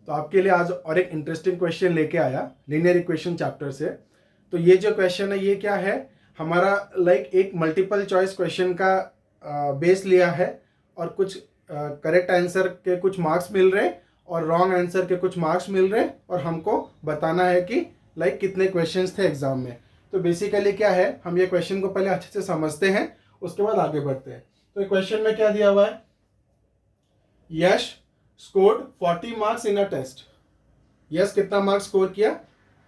तो आपके लिए आज और एक इंटरेस्टिंग क्वेश्चन लेके आया लीनियर इक्वेशन चैप्टर से। तो ये जो क्वेश्चन है ये क्या है, हमारा एक मल्टीपल चॉइस क्वेश्चन का बेस लिया है और कुछ करेक्ट आंसर के कुछ मार्क्स मिल रहे और रॉन्ग आंसर के कुछ मार्क्स मिल रहे और हमको बताना है कि कितने क्वेश्चंस थे एग्जाम में। तो बेसिकली क्या है, हम ये क्वेश्चन को पहले अच्छे से समझते हैं, उसके बाद आगे बढ़ते हैं। तो क्वेश्चन में क्या दिया हुआ है, Yash scored 40 marks in a test. Yash कितना मार्क्स स्कोर किया,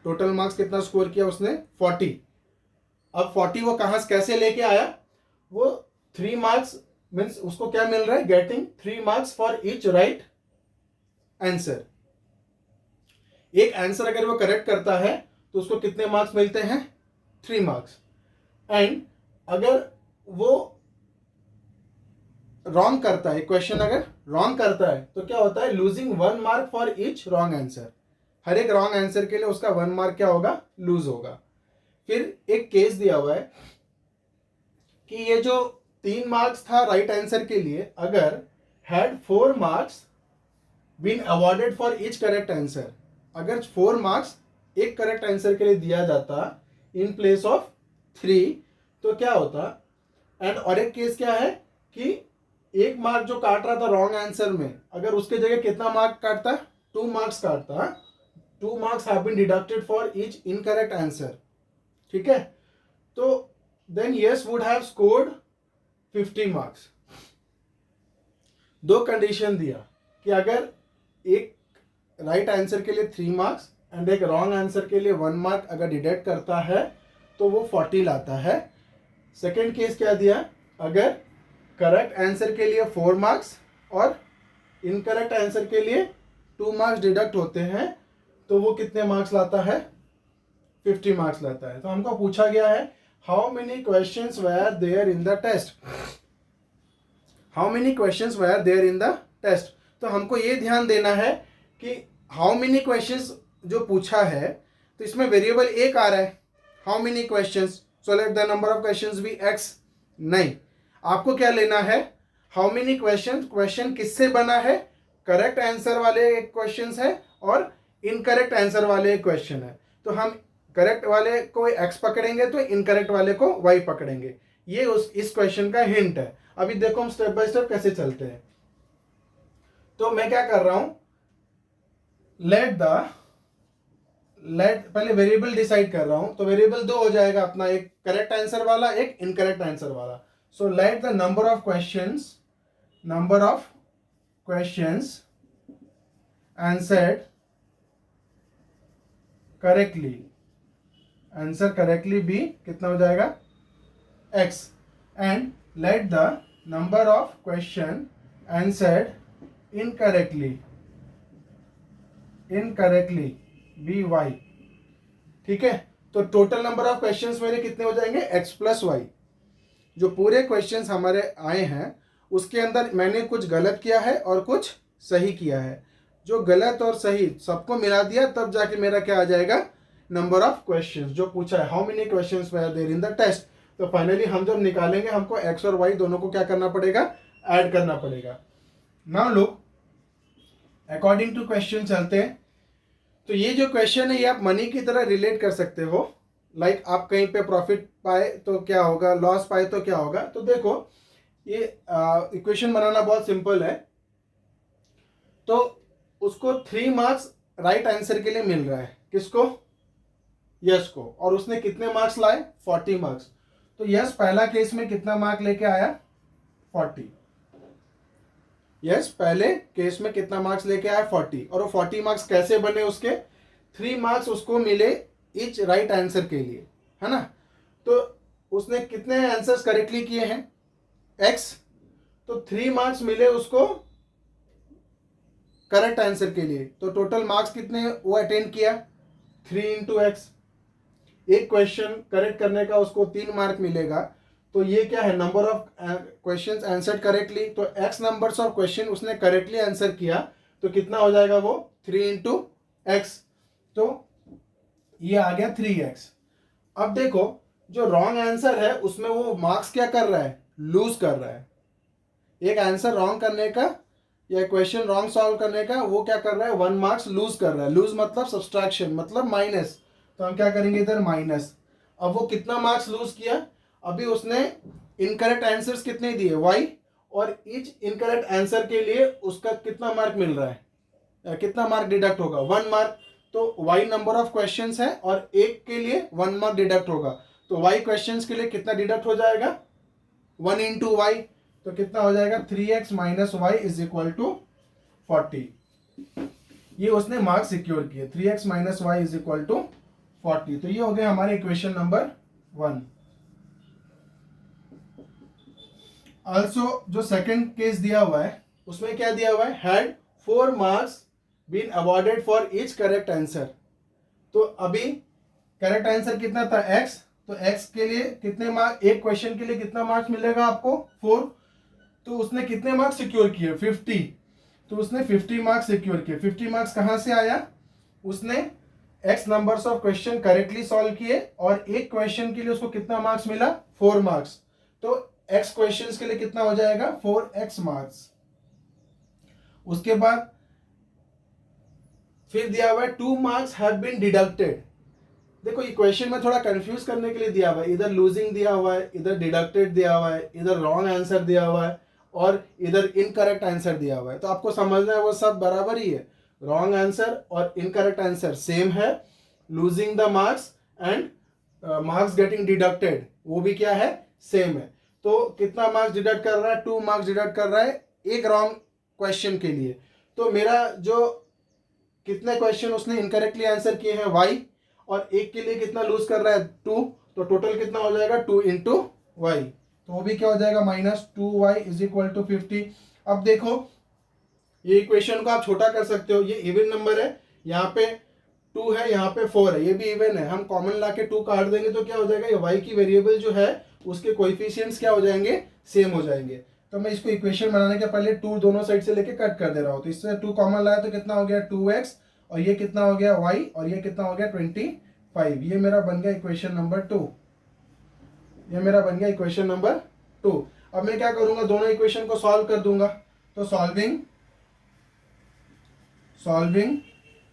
टोटल मार्क्स कितना स्कोर किया उसने, 40। अब 40 वो कहां से कैसे लेके आया, वो 3 मार्क्स मीन्स उसको क्या मिल रहा है, getting 3 marks for each right answer. एक आंसर अगर वो करेक्ट करता है तो उसको कितने मार्क्स मिलते हैं, 3 मार्क्स। एंड अगर वो रॉन्ग करता है, क्वेश्चन अगर रॉन्ग करता है तो क्या होता है, losing 1 mark for each wrong answer. हर एक रॉन्ग आंसर के लिए उसका 1 मार्क क्या होगा, लूज होगा। फिर एक केस दिया हुआ है कि ये जो 3 मार्क्स था राइट आंसर के लिए, अगर had 4 marks been awarded for each correct answer, अगर 4 मार्क्स एक करेक्ट आंसर के लिए दिया जाता इन प्लेस ऑफ 3 तो क्या होता। एंड और एक केस क्या है कि 1 मार्क जो काट रहा था रॉन्ग आंसर में, अगर उसके जगह कितना मार्क काटता, 2 मार्क्स काटता, 2 marks have been deducted for each incorrect answer. ठीक है, तो then yes would have scored 50 marks. दो कंडीशन दिया कि अगर एक राइट आंसर के लिए 3 मार्क्स एंड एक रॉन्ग आंसर के लिए 1 मार्क अगर डिडक्ट करता है तो वो 40 लाता है। सेकेंड केस क्या दिया, अगर करेक्ट आंसर के लिए 4 मार्क्स और इनकरेक्ट आंसर के लिए 2 मार्क्स डिडक्ट होते हैं तो वो कितने मार्क्स लाता है, 50 मार्क्स लाता है। तो हमको पूछा गया है how many questions were there in the test, how many questions were there in the test. तो हमको ये ध्यान देना है कि हाउ मेनी क्वेश्चंस जो पूछा है तो इसमें वेरिएबल एक आ रहा है, how many questions, so let the number of questions be x। नहीं, आपको क्या लेना है, हाउ मेनी क्वेश्चन, क्वेश्चन किससे बना है, करेक्ट आंसर वाले एक क्वेश्चन है और इनकरेक्ट आंसर वाले एक क्वेश्चन है। तो हम करेक्ट वाले को x पकड़ेंगे तो इनकरेक्ट वाले को y पकड़ेंगे। ये इस क्वेश्चन का हिंट है। अभी देखो हम स्टेप बाय स्टेप कैसे चलते हैं। तो मैं क्या कर रहा हूं, पहले वेरिएबल डिसाइड कर रहा हूं। तो वेरिएबल दो हो जाएगा अपना, एक करेक्ट आंसर वाला, एक इनकरेक्ट आंसर वाला। So let the number of questions answered correctly, answer correctly भी कितना हो जाएगा, x। And let the number of question answered incorrectly be y। ठीक है, तो टोटल नंबर ऑफ क्वेश्चंस मेरे कितने हो जाएंगे, x प्लस वाई। जो पूरे क्वेश्चंस हमारे आए हैं उसके अंदर मैंने कुछ गलत किया है और कुछ सही किया है। जो गलत और सही सबको मिला दिया तब जाके मेरा क्या आ जाएगा, नंबर ऑफ क्वेश्चंस जो पूछा है, how many questions were there in the test. तो फाइनली हम जब निकालेंगे हमको x और y दोनों को क्या करना पड़ेगा, ऐड करना पड़ेगा। Now look, according to question चलते हैं। तो ये जो क्वेश्चन है ये आप मनी की तरह रिलेट कर सकते हो। आप कहीं पे प्रॉफिट पाए तो क्या होगा, लॉस पाए तो क्या होगा। तो देखो ये इक्वेशन बनाना बहुत सिंपल है। तो उसको 3 मार्क्स राइट आंसर के लिए मिल रहा है, किसको, यस को, और उसने कितने मार्क्स लाए, 40 मार्क्स। तो यस पहला केस में कितना मार्क लेके आया, 40। यस पहले केस में कितना मार्क्स लेके आया, 40। और वो 40 मार्क्स कैसे बने उसके, 3 मार्क्स उसको मिले ईच राइट आंसर के लिए, है ना। तो उसने कितने आंसर्स करेक्टली किए हैं, x। तो 3 मार्क्स मिले उसको करेक्ट आंसर के लिए। तो टोटल मार्क्स कितने वो अटेंड किया, 3 इंटू एक्स। एक क्वेश्चन करेक्ट करने का उसको 3 मार्क मिलेगा। तो ये क्या है, number of questions answered correctly. तो x नंबर्स ऑफ क्वेश्चन उसने करेक्टली आंसर किया तो कितना हो जाएगा वो, 3 इंटू एक्स। तो ये आ गया 3x। अब देखो जो रॉन्ग आंसर है उसमें वो मार्क्स क्या कर रहा है, लूज कर रहा है। एक आंसर रॉन्ग करने का या इक्वेशन रॉन्ग सॉल्व करने का, वो क्या कर रहा है, 1 मार्क्स लूज कर रहा है। लूज मतलब सब्सट्रैक्शन, मतलब माइनस, तो हम क्या करेंगे इधर माइनस। अब वो कितना मार्क्स लूज किया, अभी उसने इनकरेक्ट आंसर्स कितने दिए, y, और ईच इनकरेक्ट आंसर के लिए उसका कितना मार्क मिल रहा है, कितना मार्क डिडक्ट होगा, 1 मार्क। तो y नंबर ऑफ क्वेश्चंस है और एक के लिए 1 मार्क डिडक्ट होगा, तो y क्वेश्चंस के लिए कितना डिडक्ट हो जाएगा, 1 इंटू वाई, तो कितना हो जाएगा 3x minus y is equal to 40। ये उसने मार्क्स सिक्योर किए, 3x minus y is equal to 40। तो ये हो गया हमारे इक्वेशन नंबर 1। ऑल्सो जो सेकंड केस दिया हुआ है उसमें क्या दिया हुआ है, had 4 marks been awarded for each correct answer. तो अभी करेक्ट आंसर कितना था, x, तो x के लिए कितने मार्क, एक क्वेश्चन के लिए कितना मार्क्स मिलेगा आपको, 4। तो उसने कितने मार्क्स सिक्योर किए, 50। तो उसने 50 मार्क्स सिक्योर किए। 50 मार्क्स कहाँ से आया, उसने x numbers of question correctly solve किए और एक क्वेश्चन के लिए उसको कितना मार्क्स मिला, 4 मार्क्स। तो x क्वेश्चंस के लिए कितना हो जाएगा, 4x मार्क्स। उसके बाद फिर दिया हुआ है 2 मार्क्स हैव बीन डिडक्टेड। देखो ये क्वेश्चन में थोड़ा कंफ्यूज करने के लिए दिया हुआ है, इधर लूजिंग दिया हुआ है, इधर डिडक्टेड दिया हुआ है, इधर रॉन्ग आंसर दिया हुआ है और इधर इनकरेक्ट आंसर दिया हुआ है। तो आपको समझना है वो सब बराबर ही है, रॉन्ग आंसर और इनकरेक्ट आंसर सेम है, losing the marks and marks getting deducted वो भी क्या है, सेम है। तो कितना मार्क्स डिडक्ट कर रहा है, 2 मार्क्स डिडक्ट कर रहा है एक रॉन्ग क्वेश्चन के लिए। तो मेरा जो कितने क्वेश्चन उसने इनकरेक्टली आंसर किए हैं y, और एक के लिए कितना लूज कर रहा है 2, तो टोटल कितना हो जाएगा 2 इंटू वाई, तो वो भी क्या हो जाएगा -2y इज इक्वल टू 50। अब देखो ये इक्वेशन को आप छोटा कर सकते हो, ये इवन नंबर है, यहाँ पे 2 है, यहाँ पे 4 है, ये भी इवन है, हम कॉमन ला के 2 काट देंगे तो क्या हो जाएगा, ये y की वेरिएबल जो है उसके कोएफिशिएंट्स क्या हो जाएंगे, सेम हो जाएंगे। तो मैं इसको इक्वेशन बनाने के पहले 2 दोनों साइड से लेके कट कर दे रहा हूँ। तो इससे 2 कॉमन लाया तो कितना हो गया 2x, और ये कितना हो गया y, और ये कितना हो गया 25। ये मेरा बन गया इक्वेशन नंबर 2, ये मेरा बन गया इक्वेशन नंबर 2। अब मैं क्या करूंगा, दोनों इक्वेशन को सॉल्व कर दूंगा। तो सॉल्विंग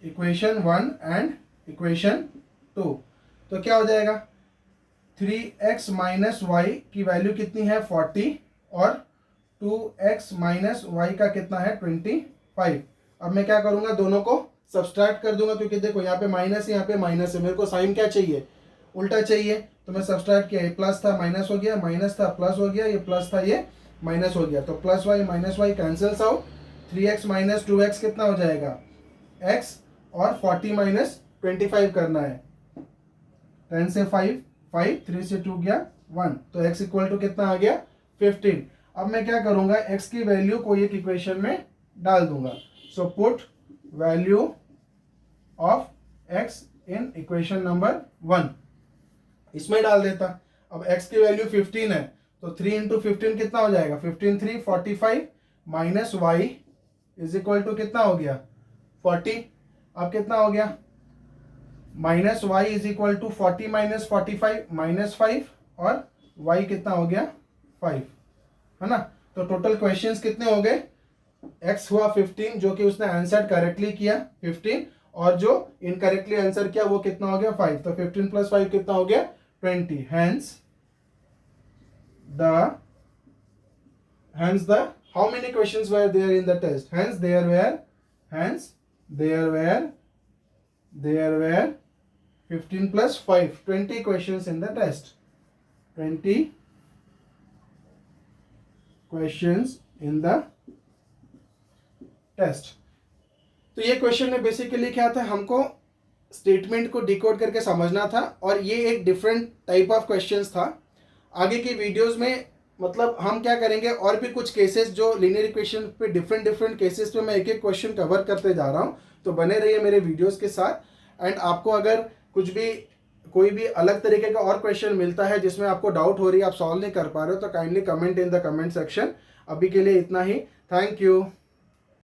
इक्वेशन 1 एंड इक्वेशन 2, तो क्या हो जाएगा 3x माइनस वाई की वैल्यू कितनी है 40 और 2x माइनस वाई का कितना है 25। अब मैं क्या करूंगा, दोनों को सब्सट्रैक्ट कर दूंगा, क्योंकि देखो यहाँ पे माइनस है, यहाँ पे माइनस है, मेरे को साइन क्या चाहिए, उल्टा चाहिए। तो मैं सब्सट्रैक्ट किया, ये प्लस था माइनस हो गया, माइनस था प्लस हो गया, ये प्लस था ये माइनस हो गया, तो plus y minus y cancels out. 3x minus 2x कितना हो जाएगा x, और 40 माइनस 25 करना है, 10 से 5, 3 से 2 गया 1, तो x इक्वल टू कितना आ गया 15। अब मैं क्या करूंगा, x की वैल्यू को एक इक्वेशन में डाल दूंगा। So put value of x in equation number 1, इसमें डाल देता। अब x की वैल्यू 15 है, तो 3 इंटू 15 कितना हो जाएगा, 15 3 45 minus y is equal to कितना हो गया 40। अब कितना हो गया, minus y is equal to 40 minus 45 minus 5, और y कितना हो गया 5, है ना। तो टोटल क्वेश्चंस कितने हो गए, x हुआ 15 जो कि उसने आंसर करेक्टली किया 15, और जो इनकरेक्टली आंसर किया वो कितना हो गया 5। तो 15 प्लस 5 कितना हो गया 20। hence the how many questions were there in the test, hence there were 15 plus 5 20 questions in the test, 20 questions in the test। तो ये क्वेश्चन में बेसिकली क्या था, हमको स्टेटमेंट को डिकोड करके समझना था, और ये एक डिफरेंट टाइप ऑफ क्वेश्चंस था। आगे की वीडियोस में मतलब हम क्या करेंगे, और भी कुछ केसेस जो लीनियर इक्वेशन पे डिफरेंट केसेस पे मैं एक एक क्वेश्चन कवर करते जा रहा हूँ। तो बने रहिए मेरे वीडियोस के साथ। एंड आपको अगर कोई भी अलग तरीके का और क्वेश्चन मिलता है जिसमें आपको डाउट हो रही है, आप सॉल्व नहीं कर पा रहे हो, तो kindly comment in the comment section. अभी के लिए इतना ही, थैंक यू।